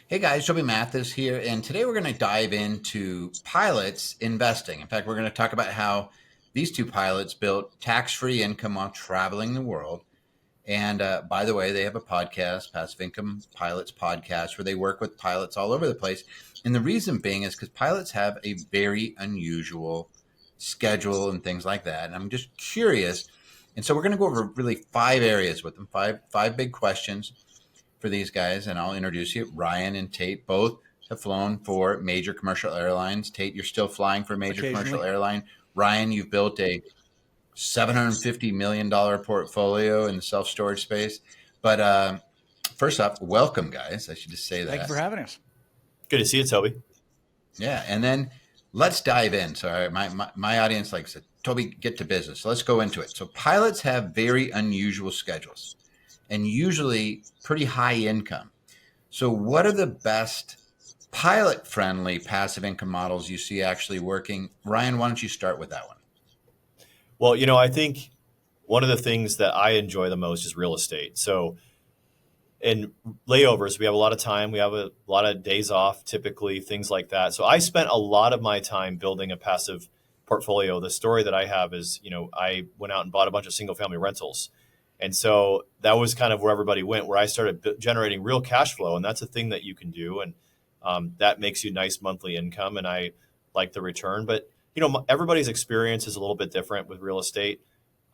Hey guys, Toby Mathis here, and today we're going to dive into pilots investing. In fact, we're going to talk about how these two pilots built tax-free income while traveling the world. And by the way, they have a podcast, Passive Income Pilots Podcast, where they work with pilots all over the place. And the reason being is because pilots have a very unusual schedule and things like that. And I'm just curious. And so we're going to go over really 5 areas with them, five big questions for these guys, and I'll introduce you. Ryan and Tait both have flown for major commercial airlines. Tait, you're still flying for a major commercial airline. Ryan, you've built a $750 million portfolio in the self-storage space. But first off, welcome, guys. I should just say that. Thank you for having us. Good to see you, Toby. Yeah, and then let's dive in. So my audience likes it. Toby, get to business. So let's go into it. So pilots have very unusual schedules and usually pretty high income. So what are the best pilot-friendly passive income models you see actually working? Ryan, why don't you start with that one? Well, I think one of the things that I enjoy the most is real estate. So in layovers, we have a lot of time. We have a lot of days off, typically, things like that. So I spent a lot of my time building a passive portfolio. The story that I have is, I went out and bought a bunch of single-family rentals. And so that was kind of where everybody went, where I started generating real cash flow. And that's a thing that you can do. And that makes you nice monthly income. And I like the return. But, everybody's experience is a little bit different with real estate.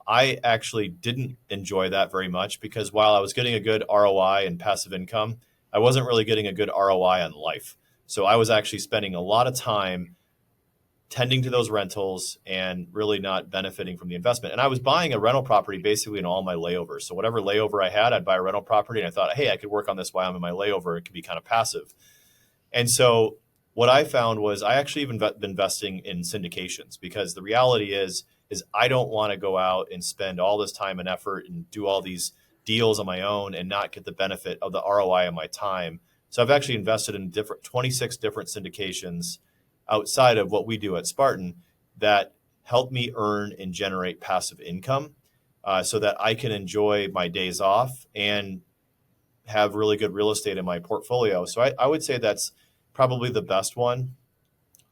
I actually didn't enjoy that very much because while I was getting a good ROI and passive income, I wasn't really getting a good ROI on life. So I was actually spending a lot of time tending to those rentals and really not benefiting from the investment. And I was buying a rental property basically in all my layovers. So whatever layover I had, I'd buy a rental property. And I thought, hey, I could work on this while I'm in my layover. It could be kind of passive. And so what I found was I actually even been investing in syndications because the reality is I don't want to go out and spend all this time and effort and do all these deals on my own and not get the benefit of the ROI of my time. So I've actually invested in 26 different syndications outside of what we do at Spartan that help me earn and generate passive income so that I can enjoy my days off and have really good real estate in my portfolio. So I would say that's probably the best one.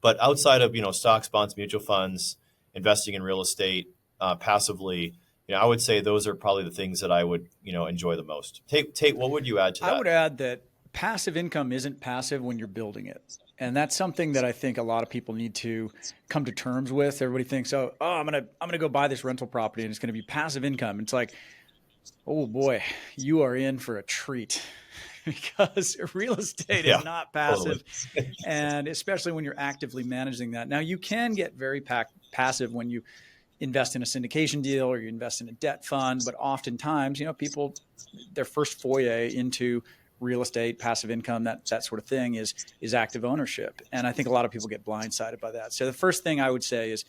But outside of, stocks, bonds, mutual funds, investing in real estate passively, I would say those are probably the things that I would, enjoy the most. Tait, what would you add to that? I would add that passive income isn't passive when you're building it. And that's something that I think a lot of people need to come to terms with. Everybody thinks, I'm gonna go buy this rental property and it's gonna be passive income. It's like, oh boy, you are in for a treat because real estate is not passive. Totally. And especially when you're actively managing that. Now you can get very passive when you invest in a syndication deal or you invest in a debt fund, but oftentimes, people, their first foray into real estate, passive income, that sort of thing is active ownership. And I think a lot of people get blindsided by that. So the first thing I would say is,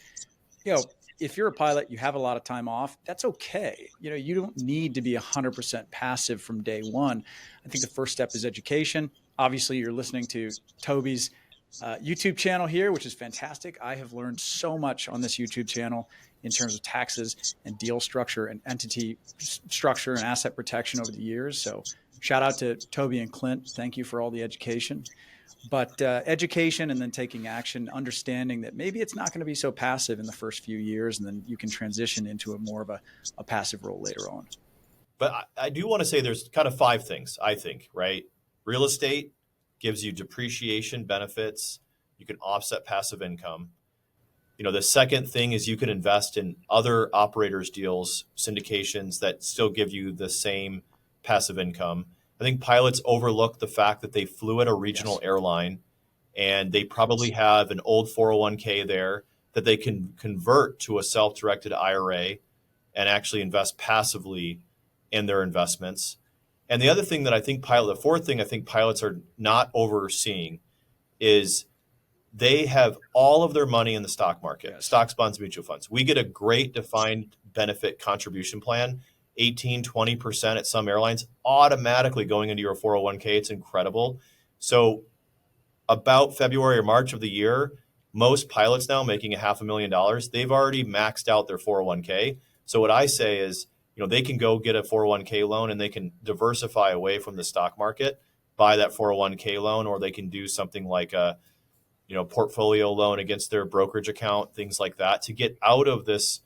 if you're a pilot, you have a lot of time off, that's okay. You don't need to be 100% passive from day one. I think the first step is education. Obviously, you're listening to Toby's YouTube channel here, which is fantastic. I have learned so much on this YouTube channel in terms of taxes and deal structure and entity structure and asset protection over the years. So shout out to Toby and Clint. Thank you for all the education. But education and then taking action, understanding that maybe it's not going to be so passive in the first few years, and then you can transition into more of a passive role later on. But I do want to say there's kind of 5 things, I think, right? Real estate gives you depreciation benefits. You can offset passive income. The second thing is you can invest in other operators' deals, syndications that still give you the same passive income. I think pilots overlook the fact that they flew at a regional airline and they probably have an old 401k there that they can convert to a self-directed IRA and actually invest passively in their investments. And the other thing that the fourth thing I think pilots are not overseeing is they have all of their money in the stock market, stocks, bonds, mutual funds. We get a great defined benefit contribution plan, 18, 20% at some airlines, automatically going into your 401k. It's incredible. So about February or March of the year, most pilots now making $500,000, they've already maxed out their 401k. So what I say is, they can go get a 401k loan and they can diversify away from the stock market buy that 401k loan, or they can do something like a portfolio loan against their brokerage account, things like that, to get out of this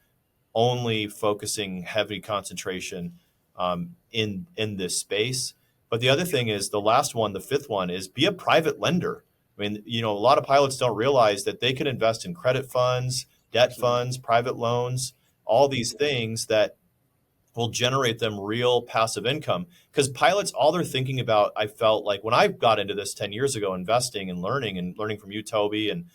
only focusing heavy concentration in this space. But the other thing is the last one, the fifth one, is be a private lender. I mean, a lot of pilots don't realize that they can invest in credit funds, debt funds, private loans, all these things that will generate them real passive income. Because pilots, all they're thinking about, I felt like when I got into this 10 years ago, investing and learning from you, Toby, and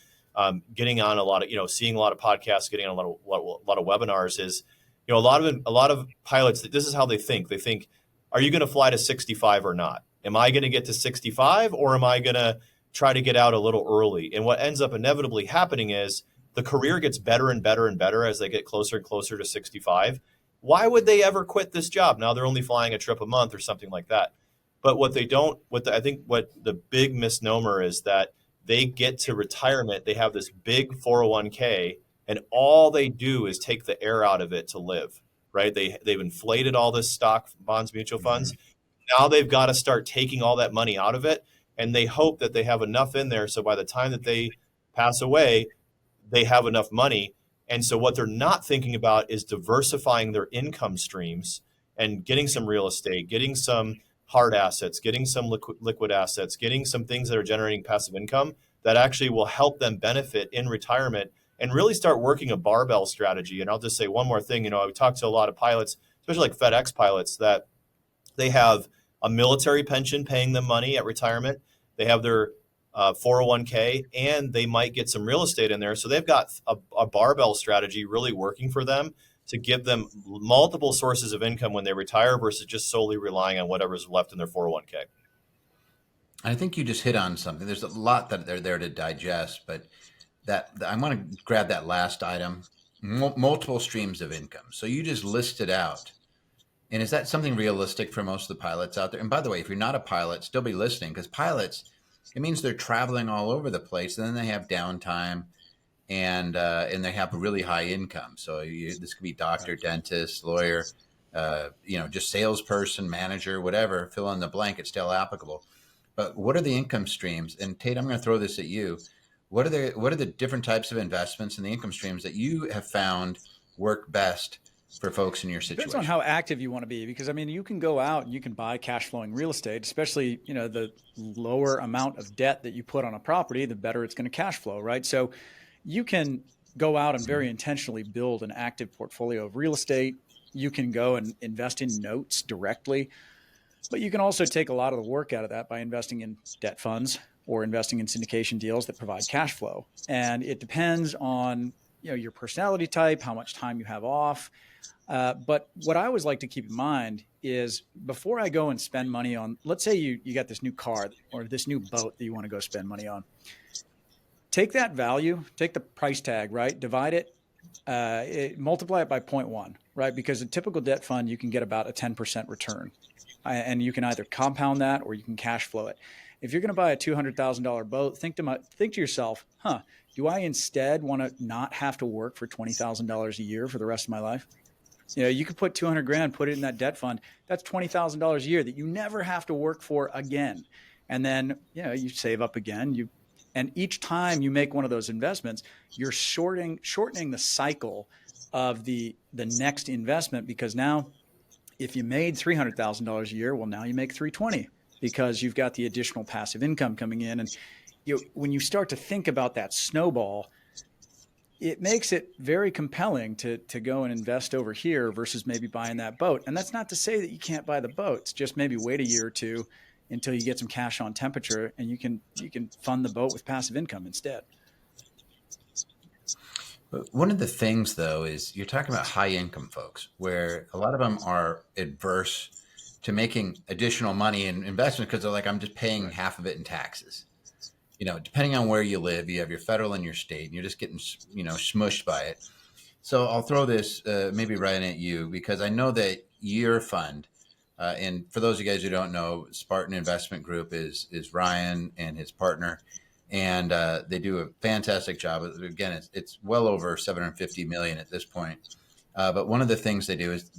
getting on a lot of, seeing a lot of podcasts, getting on a lot of webinars, is, a lot of pilots, this is how they think. They think, are you going to fly to 65 or not? Am I going to get to 65, or am I going to try to get out a little early? And what ends up inevitably happening is the career gets better and better and better as they get closer and closer to 65. Why would they ever quit this job? Now they're only flying a trip a month or something like that. But I think what the big misnomer is that they get to retirement, they have this big 401k, and all they do is take the air out of it to live, right? They've inflated all this stock, bonds, mutual funds. Now they've got to start taking all that money out of it, and they hope that they have enough in there so by the time that they pass away, they have enough money. And so what they're not thinking about is diversifying their income streams and getting some real estate, getting some hard assets, getting some liquid assets, getting some things that are generating passive income that actually will help them benefit in retirement and really start working a barbell strategy. And I'll just say one more thing. I talked to a lot of pilots, especially like FedEx pilots, that they have a military pension paying them money at retirement. They have their 401k, and they might get some real estate in there. So they've got a barbell strategy really working for them to give them multiple sources of income when they retire versus just solely relying on whatever's left in their 401k. I think you just hit on something. There's a lot that they're there to digest, but I want to grab that last item, multiple streams of income. So you just listed out. And is that something realistic for most of the pilots out there? And by the way, if you're not a pilot, still be listening, because pilots, it means they're traveling all over the place. And then they have downtime, and they have a really high income. So this could be doctor, dentist, lawyer, just salesperson, manager, whatever, fill in the blank. It's still applicable. But what are the income streams? And Tait, I'm going to throw this at you. What are the different types of investments and the income streams that you have found work best for folks in your situation? Depends on how active you want to be, because you can go out and you can buy cash flowing real estate, especially, the lower amount of debt that you put on a property, the better it's going to cash flow, right? So you can go out and very intentionally build an active portfolio of real estate. You can go and invest in notes directly, but you can also take a lot of the work out of that by investing in debt funds or investing in syndication deals that provide cash flow. And it depends on, your personality type, how much time you have off. But what I always like to keep in mind is before I go and spend money on, let's say you got this new car or this new boat that you want to go spend money on. Take that value, take the price tag, right? Divide it, multiply it by 0.1, right? Because a typical debt fund, you can get about a 10% return. And you can either compound that or you can cash flow it. If you're going to buy a $200,000 boat, think to yourself, do I instead want to not have to work for $20,000 a year for the rest of my life? You could put $200,000, put it in that debt fund. That's $20,000 a year that you never have to work for again. And then, you save up again. And each time you make one of those investments, you're shortening the cycle of the next investment, because now if you made $300,000 a year, well, now you make $320,000 because you've got the additional passive income coming in. And when you start to think about that snowball, it makes it very compelling to go and invest over here versus maybe buying that boat. And that's not to say that you can't buy the boat. It's just maybe wait a year or two until you get some cash on temperature, and you can fund the boat with passive income instead. One of the things, though, is you're talking about high income folks, where a lot of them are adverse to making additional money in investment because they're like, I'm just paying half of it in taxes. Depending on where you live, you have your federal and your state, and you're just getting, smushed by it. So I'll throw this maybe right at you, because I know that your fund, and for those of you guys who don't know, Spartan Investment Group is Ryan and his partner, and they do a fantastic job. Again, it's well over $750 million at this point. But one of the things they do is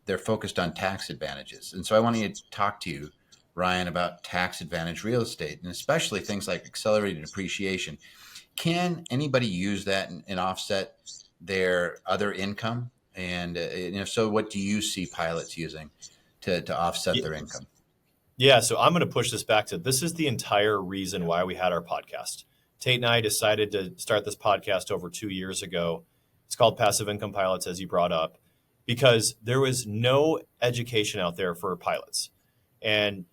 they're focused on tax advantages. And so I want to talk to you Ryan, about tax advantage real estate, and especially things like accelerated depreciation. Can anybody use that and offset their other income? And if so, what do you see pilots using to offset their income? Yeah, so I'm going to push this back to this is the entire reason why we had our podcast. Tait and I decided to start this podcast over 2 years ago. It's called Passive Income Pilots, as you brought up, because there was no education out there for pilots. And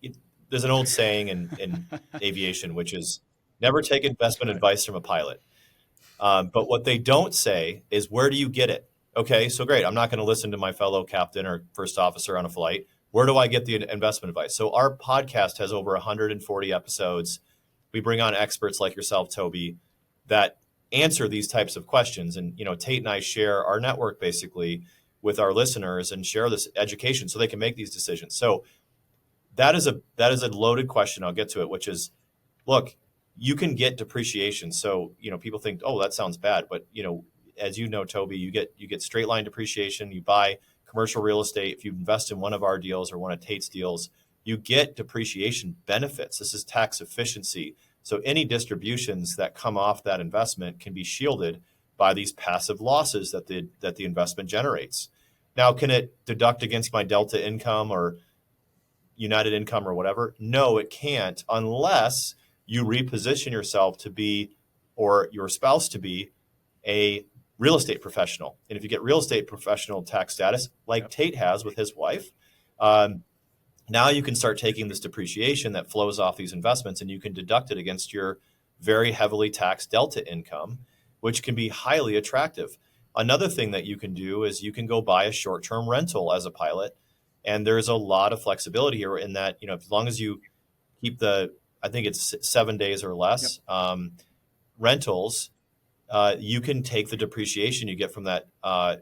there's an old saying in aviation, which is never take investment advice from a pilot. But what they don't say is, where do you get it? Okay, so great. I'm not going to listen to my fellow captain or first officer on a flight. Where do I get the investment advice? So our podcast has over 140 episodes. We bring on experts like yourself, Toby, that answer these types of questions. And, Tait and I share our network basically with our listeners and share this education so they can make these decisions. So that is a loaded question. I'll get to it, which is, look, you can get depreciation. So, people think, oh, that sounds bad. But, as you know, Toby, you get straight line depreciation. You buy commercial real estate. If you invest in one of our deals or one of Tait's deals, you get depreciation benefits. This is tax efficiency. So any distributions that come off that investment can be shielded by these passive losses that the investment generates. Now, can it deduct against my Delta income or United income or whatever? No, it can't, unless you reposition yourself to be, or your spouse to be, a real estate professional. And if you get real estate professional tax status, like Tait has with his wife, now you can start taking this depreciation that flows off these investments and you can deduct it against your very heavily taxed Delta income, which can be highly attractive. Another thing that you can do is you can go buy a short-term rental as a pilot. And there's a lot of flexibility here in that, as long as you keep I think it's 7 days or less, rentals, you can take the depreciation you get from that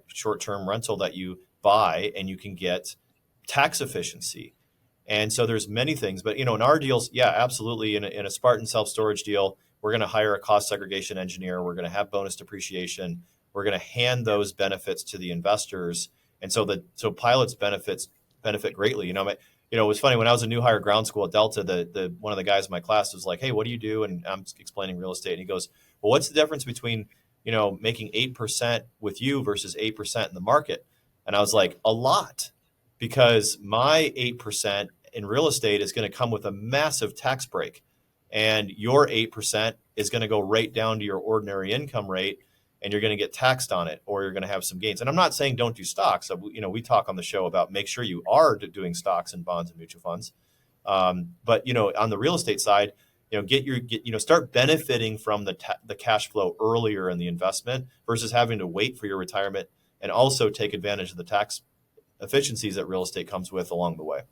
short-term rental that you buy, and you can get tax efficiency. And so there's many things, but in our deals, absolutely. In a Spartan self-storage deal, we're going to hire a cost segregation engineer. We're going to have bonus depreciation. We're going to hand those benefits to the investors, and so pilots benefit greatly. It was funny when I was a new hire ground school at Delta. The one of the guys in my class was like, "Hey, what do you do?" And I'm explaining real estate, and he goes, "Well, what's the difference between making 8% with you versus 8% in the market?" And I was like, "A lot, because my 8% in real estate is going to come with a massive tax break, and your 8% is going to go right down to your ordinary income rate, and you're going to get taxed on it, or you're going to have some gains." And I'm not saying don't do stocks. We talk on the show about make sure you are doing stocks and bonds and mutual funds. But on the real estate side, start benefiting from the cash flow earlier in the investment versus having to wait for your retirement, and also take advantage of the tax efficiencies that real estate comes with along the way.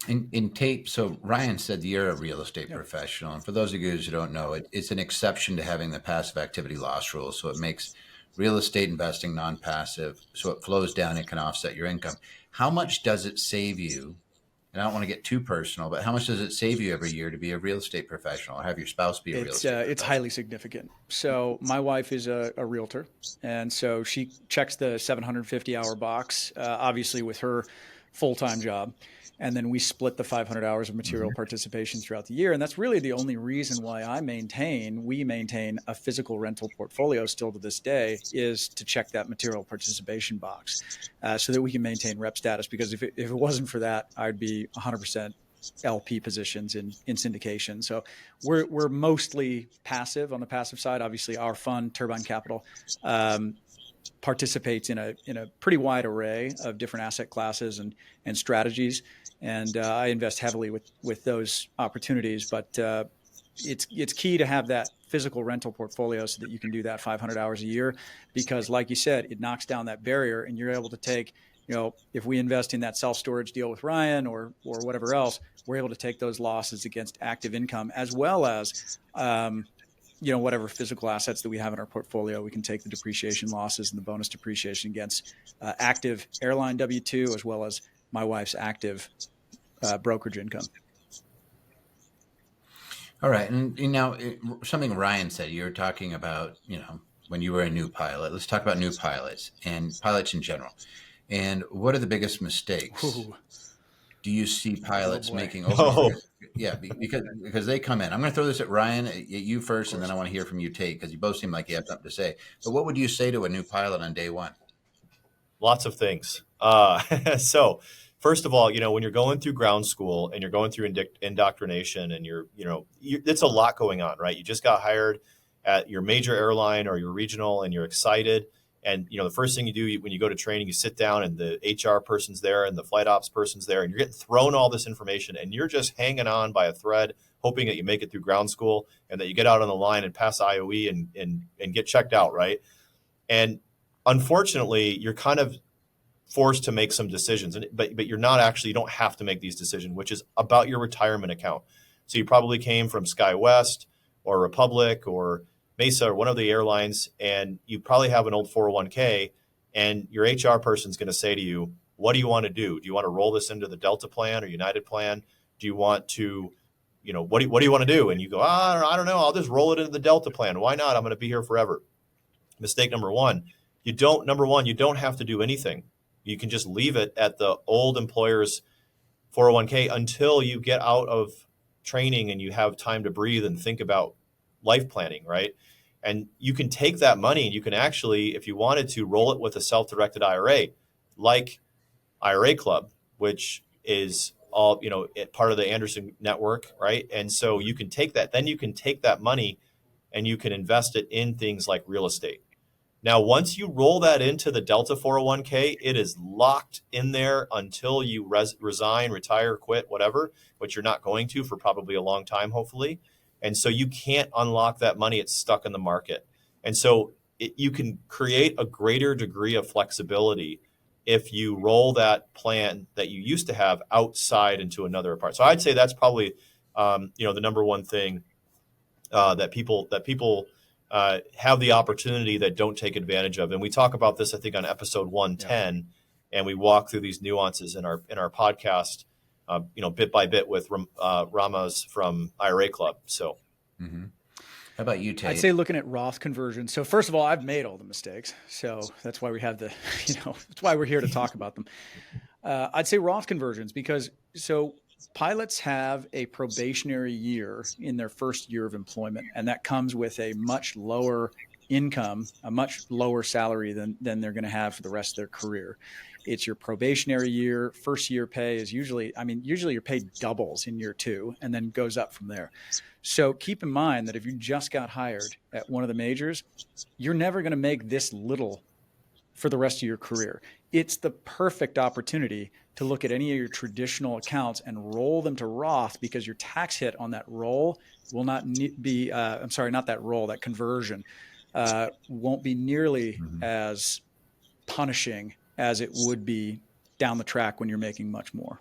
In Tait, so Ryan said you're a real estate professional. And for those of you who don't know, it's an exception to having the passive activity loss rule. So it makes real estate investing non-passive. So it flows down and can offset your income. How much does it save you? And I don't want to get too personal, but how much does it save you every year to be a real estate professional or have your spouse be a real estate professional? It's highly significant. So my wife is a realtor, and so she checks the 750-hour box, obviously with her full-time job. And then we split the 500 hours of material participation throughout the year. And that's really the only reason why we maintain a physical rental portfolio still to this day, is to check that material participation box so that we can maintain rep status. Because if it wasn't for that, I'd be 100% LP positions in syndication. So we're mostly passive on the passive side. Obviously, our fund, Turbine Capital, participates in a pretty wide array of different asset classes and strategies. And I invest heavily with those opportunities, but it's key to have that physical rental portfolio so that you can do that 500 hours a year, because like you said, it knocks down that barrier, and you're able to take, if we invest in that self-storage deal with Ryan or whatever else, we're able to take those losses against active income, as well as, whatever physical assets that we have in our portfolio. We can take the depreciation losses and the bonus depreciation against active airline W-2, as well as my wife's active brokerage income. All right. And something Ryan said, you were talking about, when you were a new pilot. Let's talk about new pilots and pilots in general. And what are the biggest mistakes? Ooh. do you see pilots boy. making No. Yeah, because they come in. I'm going to throw this at Ryan, at you first, and then I want to hear from you, Tate, because you both seem like you have something to say. But what would you say to a new pilot on day one? Lots of things. So first of all, when you're going through ground school and you're going through indoctrination and it's a lot going on, right? You just got hired at your major airline or your regional and you're excited. And, the first thing you do when you go to training, you sit down and the HR person's there and the flight ops person's there and you're getting thrown all this information and you're just hanging on by a thread, hoping that you make it through ground school and that you get out on the line and pass IOE and get checked out, right? And unfortunately, you're kind of forced to make some decisions, but you don't have to make these decisions, which is about your retirement account. So you probably came from SkyWest or Republic or Mesa or one of the airlines, and you probably have an old 401k, and your HR person's going to say to you, what do you want to do? Do you want to roll this into the Delta plan or United plan? Do you want to, what do you want to do? And you go, I don't know. I'll just roll it into the Delta plan. Why not? I'm going to be here forever. Mistake number one, you don't have to do anything. You can just leave it at the old employer's 401k until you get out of training and you have time to breathe and think about life planning, right? And you can take that money and you can actually, if you wanted to, roll it with a self-directed IRA, like IRA Club, which is all, part of the Anderson network, right? And so you can take that money and you can invest it in things like real estate. Now, once you roll that into the Delta 401k, it is locked in there until you resign, retire, quit, whatever, which you're not going to for probably a long time, hopefully. And so you can't unlock that money. It's stuck in the market. And so you can create a greater degree of flexibility if you roll that plan that you used to have outside into another part. So I'd say that's probably, the number one thing that people have the opportunity that don't take advantage of. And we talk about this, I think, on episode 110, and we walk through these nuances in our podcast, bit by bit with Ramas from IRA Club. So, How about you, Tate? I'd say looking at Roth conversions. So first of all, I've made all the mistakes. So that's why we have that's why we're here to talk about them. I'd say Roth conversions because pilots have a probationary year in their first year of employment, and that comes with a much lower income, a much lower salary than they're going to have for the rest of their career. It's your probationary year. First year pay is usually your pay doubles in year two and then goes up from there. So keep in mind that if you just got hired at one of the majors, you're never going to make this little for the rest of your career. It's the perfect opportunity to look at any of your traditional accounts and roll them to Roth because your tax hit on that roll will not be, that conversion won't be nearly as punishing as it would be down the track when you're making much more.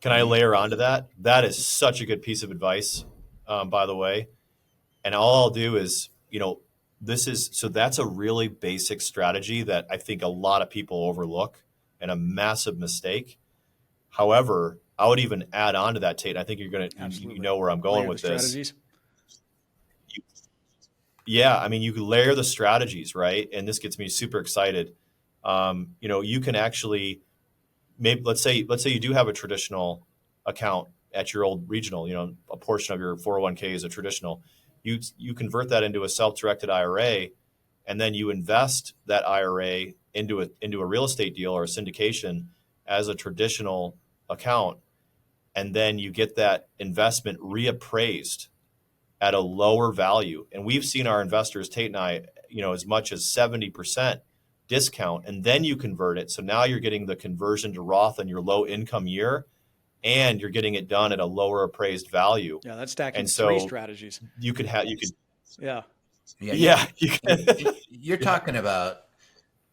Can I layer onto that? That is such a good piece of advice, by the way. And all I'll do is, that's a really basic strategy that I think a lot of people overlook and a massive mistake. However, I would even add on to that, Tate. I think you're going to, you know where I'm going with this. Strategies. You can layer the strategies, right? And this gets me super excited. You can actually, let's say you do have a traditional account at your old regional, a portion of your 401k is a traditional. You convert that into a self-directed IRA, and then you invest that IRA into a real estate deal or a syndication as a traditional account, and then you get that investment reappraised at a lower value. And we've seen our investors, Tate and I, as much as 70% discount, and then you convert it. So now you're getting the conversion to Roth in your low income year, and you're getting it done at a lower appraised value. Yeah, that's stacking three strategies. Yeah. You're talking about,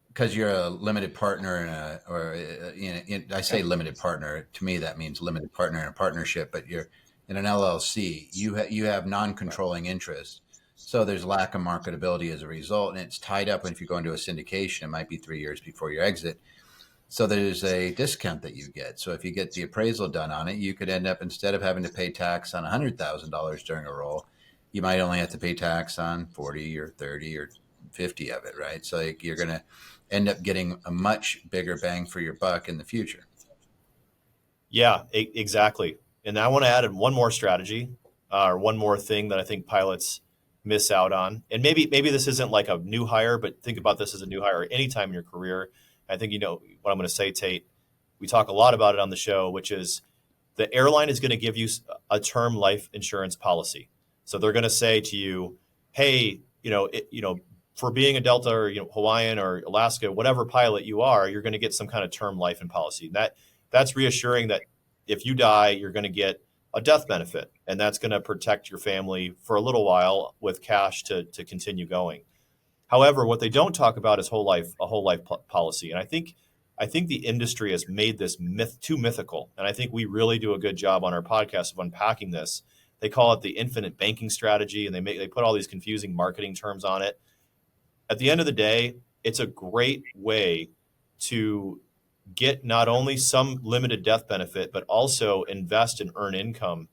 because you're a limited partner I say limited partner. To me, that means limited partner in a partnership, but you're in an LLC. You have non-controlling interest. So there's lack of marketability as a result, and it's tied up. And if you go into a syndication, it might be 3 years before your exit. So there's a discount that you get. So if you get the appraisal done on it, you could end up, instead of having to pay tax on $100,000 during a roll, you might only have to pay tax on 40 or 30 or 50 of it, right? So you're going to, end up getting a much bigger bang for your buck in the future. Yeah, exactly. And I want to add in one more strategy, or one more thing that I think pilots miss out on. And maybe this isn't like a new hire, but think about this as a new hire anytime in your career. I think you know what I'm going to say, Tait. We talk a lot about it on the show, which is the airline is going to give you a term life insurance policy. So they're going to say to you, hey, for being a Delta or Hawaiian or Alaska, whatever pilot you are, you're going to get some kind of term life and policy. And that's reassuring that if you die, you're going to get a death benefit, and that's going to protect your family for a little while with cash to continue going. However, what they don't talk about is a whole life policy. And I think the industry has made this too mythical. And I think we really do a good job on our podcast of unpacking this. They call it the infinite banking strategy, and they put all these confusing marketing terms on it. At the end of the day, it's a great way to get not only some limited death benefit, but also invest and earn income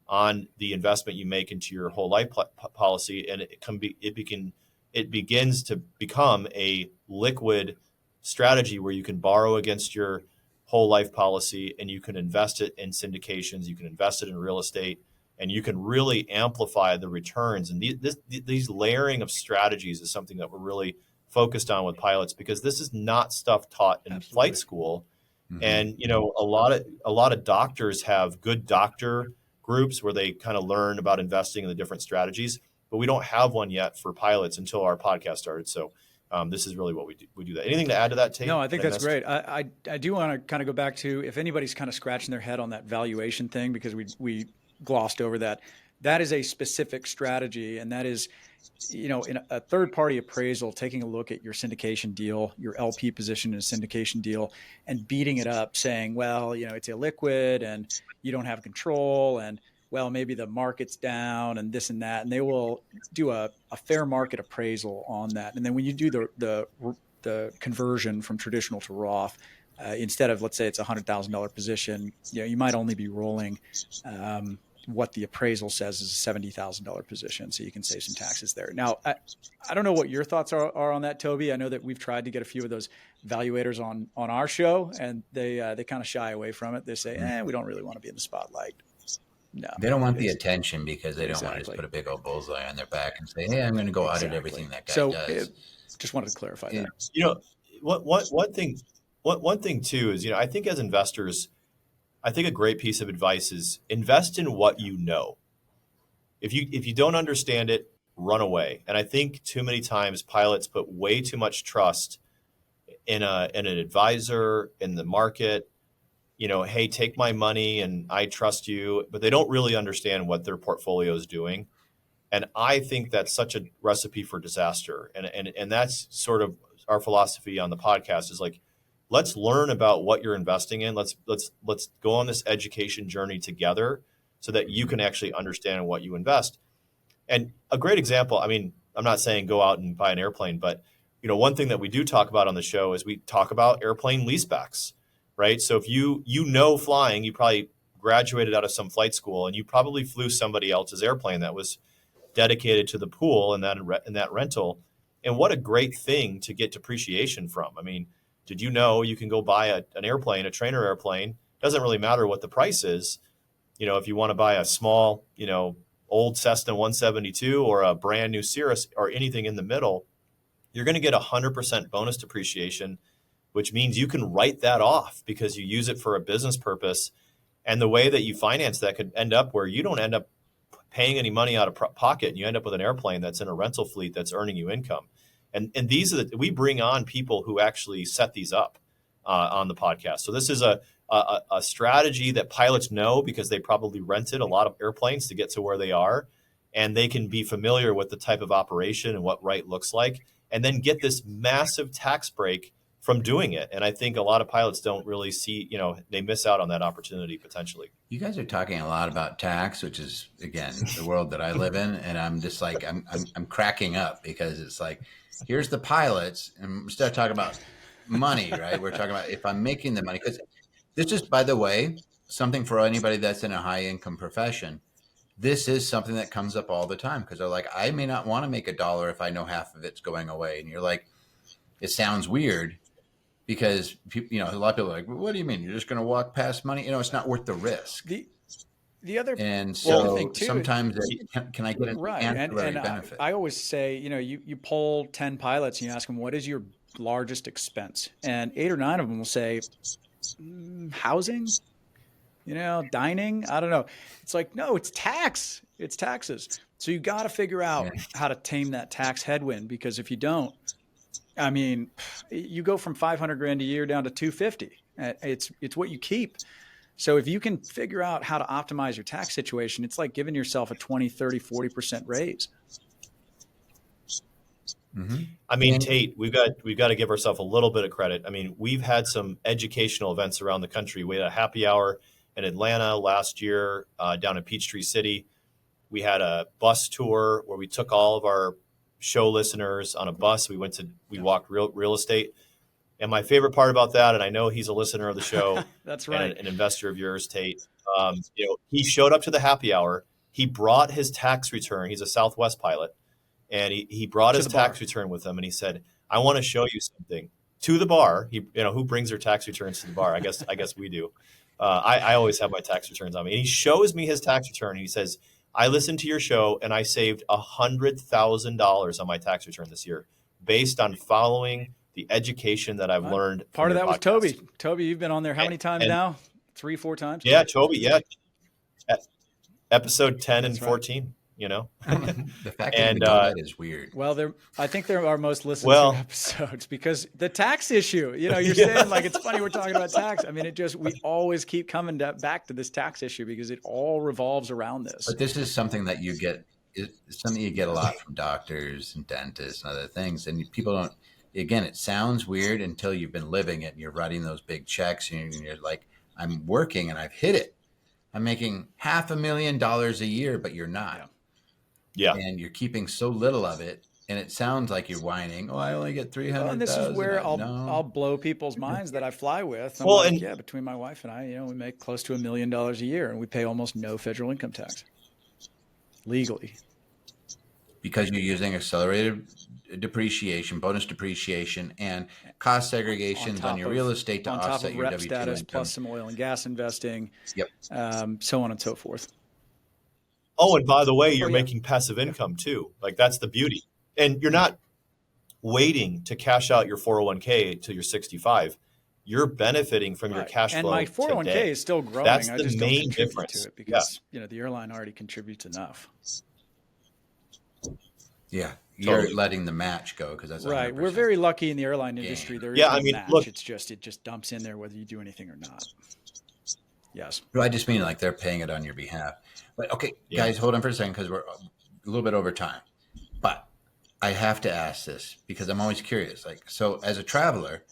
on the investment you make into your whole life policy. And it begins to become a liquid strategy where you can borrow against your whole life policy, and you can invest it in syndications, you can invest it in real estate, and you can really amplify the returns. And these layering of strategies is something that we're really focused on with pilots, because this is not stuff taught in flight school. Mm-hmm. And a lot of doctors have good doctor groups where they kind of learn about investing in the different strategies, but we don't have one yet for pilots until our podcast started. So this is really what we do that. Anything to add to that, Tait? No, I think that's great. I do want to kind of go back to, if anybody's kind of scratching their head on that valuation thing, because we glossed over that. That is a specific strategy, and that is, in a third-party appraisal, taking a look at your syndication deal, your LP position in a syndication deal, and beating it up, saying, well, it's illiquid and you don't have control, and well, maybe the market's down and this and that, and they will do a fair market appraisal on that. And then when you do the conversion from traditional to Roth, instead of, let's say it's $100,000 position, you might only be rolling what the appraisal says is a $70,000 position, so you can save some taxes there. Now, I don't know what your thoughts are on that, Toby. I know that we've tried to get a few of those valuators on our show, and they kind of shy away from it. They say, we don't really want to be in the spotlight. No, they don't want the attention, because they don't want to just put a big old bullseye on their back and say, hey, I'm going to go audit everything that guy does. Just wanted to clarify that. One thing too is, I think as investors, I think a great piece of advice is invest in what you know. If you don't understand it, run away. And I think too many times pilots put way too much trust in an advisor, in the market. Hey, take my money and I trust you, but they don't really understand what their portfolio is doing. And I think that's such a recipe for disaster. And that's sort of our philosophy on the podcast, is like, let's learn about what you're investing in. Let's go on this education journey together so that you can actually understand what you invest. And a great example, I'm not saying go out and buy an airplane, but one thing that we do talk about on the show is we talk about airplane leasebacks, right? So if you flying, you probably graduated out of some flight school, and you probably flew somebody else's airplane that was dedicated to the pool and that rental. And what a great thing to get depreciation from. Did you know you can go buy an airplane, a trainer airplane? Doesn't really matter what the price is. If you want to buy a small, old Cessna 172 or a brand new Cirrus or anything in the middle, you're going to get 100% bonus depreciation, which means you can write that off because you use it for a business purpose. And the way that you finance that could end up where you don't end up paying any money out of pocket, and you end up with an airplane that's in a rental fleet that's earning you income. And these are we bring on people who actually set these up on the podcast. So this is a strategy that pilots know, because they probably rented a lot of airplanes to get to where they are, and they can be familiar with the type of operation and what right looks like, and then get this massive tax break from doing it. And I think a lot of pilots don't really see, they miss out on that opportunity potentially. You guys are talking a lot about tax, which is, again, the world that I live in. And I'm just like, I'm cracking up, because it's like, here's the pilots, and instead of talking about money, right? We're talking about if I'm making the money, because this is, by the way, something for anybody that's in a high income profession. This is something that comes up all the time, because they're like, I may not want to make $1 if I know half of it's going away. And you're like, it sounds weird because a lot of people are like, well, what do you mean? You're just going to walk past money? It's not worth the risk. The other And the other so thing too, sometimes can I get an right? ancillary And benefit? I always say, you poll 10 pilots and you ask them, what is your largest expense? And 8 or 9 of them will say, housing, dining. I don't know. It's like, no, it's tax. It's taxes. So you got to figure out how to tame that tax headwind, because if you don't, I mean, you go from 500 grand a year down to 250. It's what you keep. So if you can figure out how to optimize your tax situation, it's like giving yourself a 20, 30, 40% raise. Mm-hmm. I mean, Tait, we've got to give ourselves a little bit of credit. I mean, we've had some educational events around the country. We had a happy hour in Atlanta last year, down in Peachtree City. We had a bus tour where we took all of our show listeners on a bus. We walked real estate. And my favorite part about that, and I know he's a listener of the show, that's right, and an investor of yours, Tait. He showed up to the happy hour. He brought his tax return. He's a Southwest pilot, and he brought his tax return with him. And he said, "I want to show you something." To the bar, who brings their tax returns to the bar? I guess we do. I always have my tax returns on me. And he shows me his tax return. And he says, "I listened to your show, and I saved $100,000 on my tax return this year based on following the education that I've learned." Part of that was podcast. Toby. Toby, you've been on there how many times now? 3, 4 times? Yeah, Toby. Yeah, episode 10 That's and 14. The fact that you know that is weird. Well, I think they're our most listened to episodes because the tax issue. You're saying like it's funny we're talking about tax. I mean, we always keep coming back to this tax issue because it all revolves around this. But this is something that you get. It's something you get a lot from doctors and dentists and other things, and people don't. Again, it sounds weird until you've been living it and you're writing those big checks and you're like, I'm working and I've hit it. I'm making $500,000 a year, but you're not. Yeah. And you're keeping so little of it. And it sounds like you're whining. Oh, I only get 300,000. And this is where I'll blow people's minds that I fly with. Between my wife and I, we make close to $1 million a year and we pay almost no federal income tax legally. Because you're using accelerated depreciation, bonus depreciation, and cost segregations on your real estate to offset your W-2 status, income. plus some oil and gas investing, Yep. So on and so forth. Oh, and by the way, you're making passive income too. Like that's the beauty. And you're not waiting to cash out your 401k until you're 65. You're benefiting from your cash flow. And my 401k today. Is still growing. That's I the just main don't contribute difference to it because the airline already contributes enough. Yeah, you're letting the match go because that's right. 100%. We're very lucky in the airline industry. There is no match. Look, it just dumps in there whether you do anything or not. Yes. I just mean like they're paying it on your behalf. But okay, guys, hold on for a second because we're a little bit over time. But I have to ask this because I'm always curious. Like, so as a traveler,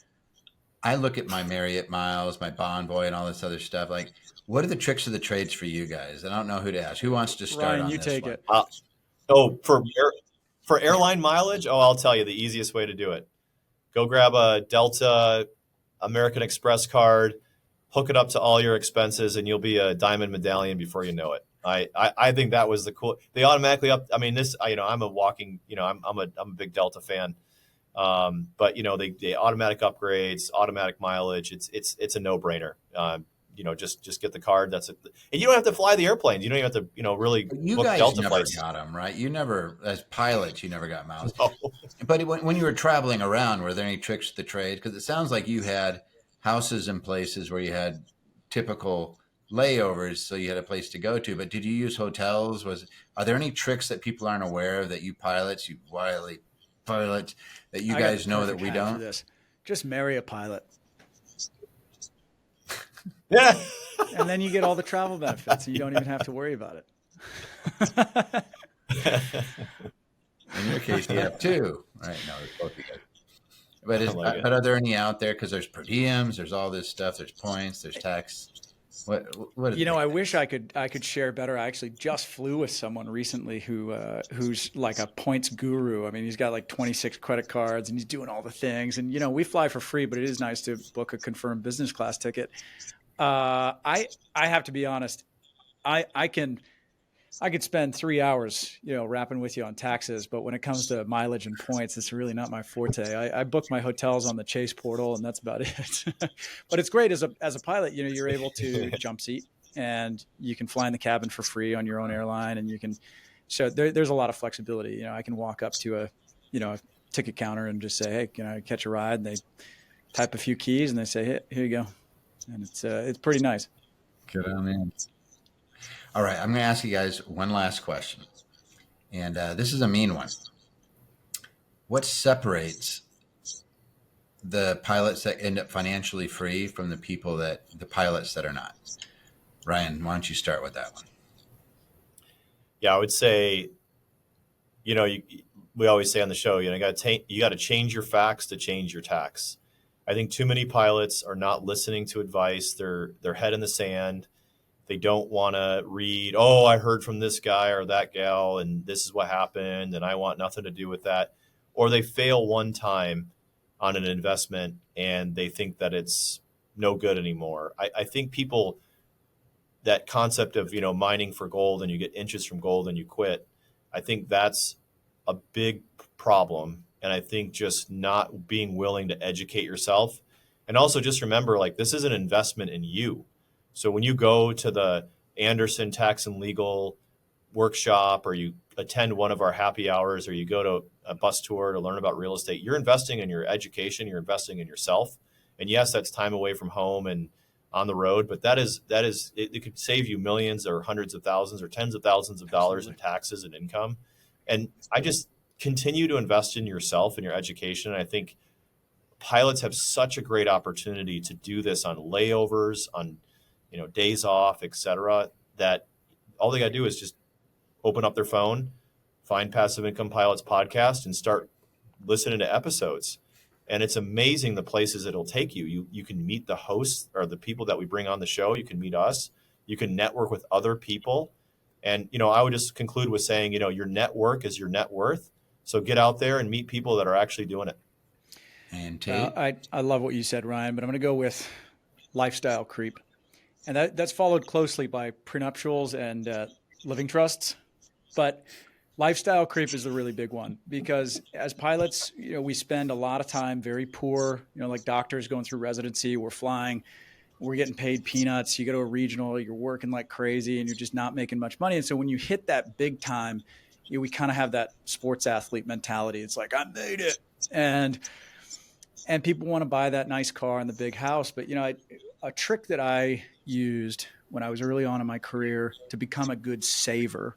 I look at my Marriott miles, my Bonvoy, and all this other stuff. Like, what are the tricks of the trades for you guys? I don't know who to ask. Who wants to start Ryan, on you this take one? it. For airline mileage, I'll tell you the easiest way to do it. Go grab a Delta, American Express card, hook it up to all your expenses, and you'll be a diamond medallion before you know it. I think that was the cool. They automatically up. I mean, I'm a walking. I'm a big Delta fan. But they automatic upgrades, automatic mileage. It's a no brainer. Just get the card. That's it. And you don't have to fly the airplanes. You don't even have to, really you book guys Delta never flights. got them, right? You never, as pilots, you never got miles. No. But when you were traveling around, were there any tricks to the trade? Because it sounds like you had houses in places where you had typical layovers, so you had a place to go to. But did you use hotels? Are there any tricks that people aren't aware of that you pilots, you wily pilots, that you guys know that we don't? This. Just marry a pilot. Yeah. And then you get all the travel benefits and you don't even have to worry about it. In your case, you have two. Right? No, it's both good. But are there any out there? Because there's per diems, there's all this stuff, there's points, there's tax. What I wish I could share better. I actually just flew with someone recently who's like a points guru. I mean, he's got like 26 credit cards and he's doing all the things. And we fly for free, but it is nice to book a confirmed business class ticket. I have to be honest. I can I could spend 3 hours, rapping with you on taxes, but when it comes to mileage and points, it's really not my forte. I book my hotels on the Chase portal, and that's about it. But it's great as a pilot. You're able to jump seat, and you can fly in the cabin for free on your own airline, and you can. So there's a lot of flexibility. I can walk up to a ticket counter and just say, "Hey, can I catch a ride?" And they type a few keys, and they say, "Hey, here you go," and it's pretty nice. Good on man. All right, I'm going to ask you guys one last question, and this is a mean one. What separates the pilots that end up financially free from the pilots that are not? Ryan, why don't you start with that one? Yeah, I would say, we always say on the show, you got to change your facts to change your tax. I think too many pilots are not listening to advice. They're head in the sand. They don't want to read, oh, I heard from this guy or that gal, and this is what happened, and I want nothing to do with that. Or they fail one time on an investment, and they think that it's no good anymore. I think people, that concept of, mining for gold and you get interest from gold and you quit, I think that's a big problem. And I think just not being willing to educate yourself. And also just remember, this is an investment in you. So when you go to the Anderson Tax and Legal workshop, or you attend one of our happy hours, or you go to a bus tour to learn about real estate, you're investing in your education, you're investing in yourself. And yes, that's time away from home and on the road, but it could save you millions or hundreds of thousands or tens of thousands of dollars in taxes and income. And I just continue to invest in yourself and your education. And I think pilots have such a great opportunity to do this on layovers, on days off, et cetera, that all they got to do is just open up their phone, find Passive Income Pilots podcast, and start listening to episodes. And it's amazing the places it'll take you. You can meet the hosts or the people that we bring on the show. You can meet us. You can network with other people. And, I would just conclude with saying, your network is your net worth. So get out there and meet people that are actually doing it. And Tait? I love what you said, Ryan, but I'm going to go with lifestyle creep. And that's followed closely by prenuptials and living trusts. But lifestyle creep is the really big one, because as pilots, we spend a lot of time very poor, like doctors going through residency. We're flying, we're getting paid peanuts. You go to a regional, you're working like crazy, and you're just not making much money. And so when you hit that big time, we kind of have that sports athlete mentality. It's like, I made it. And people want to buy that nice car and the big house. But, a trick that I used when I was early on in my career to become a good saver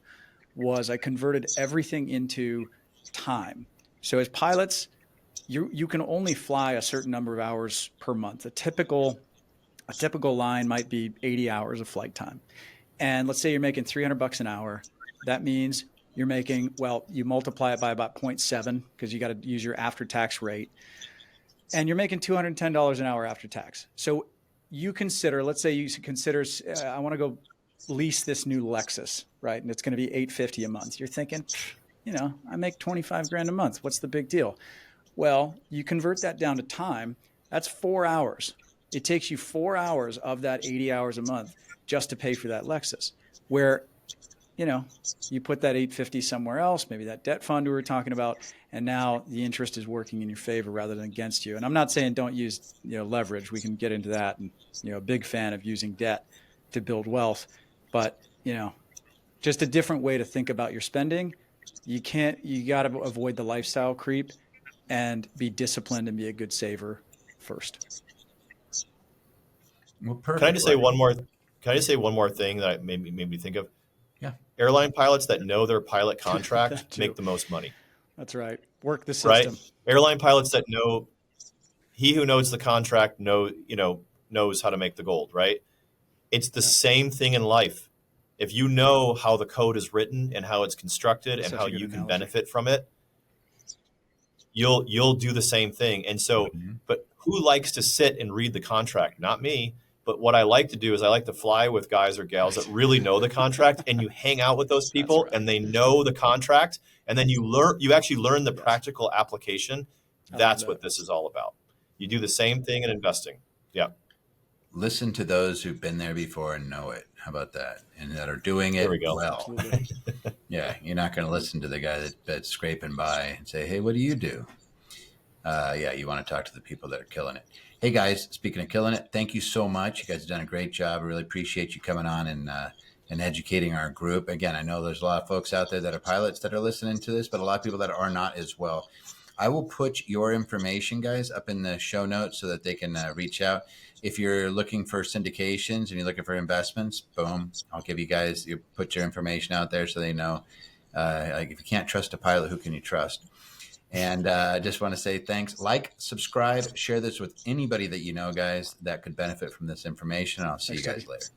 was I converted everything into time. So as pilots, you can only fly a certain number of hours per month. A typical line might be 80 hours of flight time. And let's say you're making $300 an hour. That means you're making, you multiply it by about 0.7 because you got to use your after-tax rate. And you're making $210 an hour after tax. So let's say you consider, I want to go lease this new Lexus, right? And it's going to be $850 a month. You're thinking, I make $25,000 a month. What's the big deal? Well, you convert that down to time. That's 4 hours. It takes you 4 hours of that 80 hours a month just to pay for that Lexus, where, you put that $850 somewhere else, maybe that debt fund we were talking about, and now the interest is working in your favor rather than against you. And I'm not saying don't use, leverage. We can get into that, and, a big fan of using debt to build wealth, but, just a different way to think about your spending. You got to avoid the lifestyle creep and be disciplined and be a good saver first. Well, perfect. Can I just say one more thing that made me think of? Yeah. Airline pilots that know their pilot contract make the most money. That's right. Work the system. Right? Airline pilots that know, he who knows the contract knows how to make the gold, right? It's the same thing in life. If you know how the code is written and how it's constructed and how you can benefit from it, you'll do the same thing. And so, but who likes to sit and read the contract? Not me. But what I like to do is I like to fly with guys or gals that really know the contract, and you hang out with those people and they know the contract, and then you actually learn the practical application. That's what this is all about. You do the same thing in investing. Yeah. Listen to those who've been there before and know it. How about that? And that are doing There it we go. well. Absolutely. Yeah, you're not going to listen to the guy that's scraping by and say, "Hey, what do you do?" Yeah, you want to talk to the people that are killing it. Hey guys, speaking of killing it, thank you so much. You guys have done a great job. I really appreciate you coming on and educating our group. Again, I know there's a lot of folks out there that are pilots that are listening to this, but a lot of people that are not as well. I will put your information, guys, up in the show notes so that they can reach out. If you're looking for syndications and you're looking for investments, boom, I'll give you guys, you put your information out there so they know. Like if you can't trust a pilot, who can you trust? And I just want to say thanks. Like, subscribe, share this with anybody that you know, guys, that could benefit from this information. And I'll see you guys later.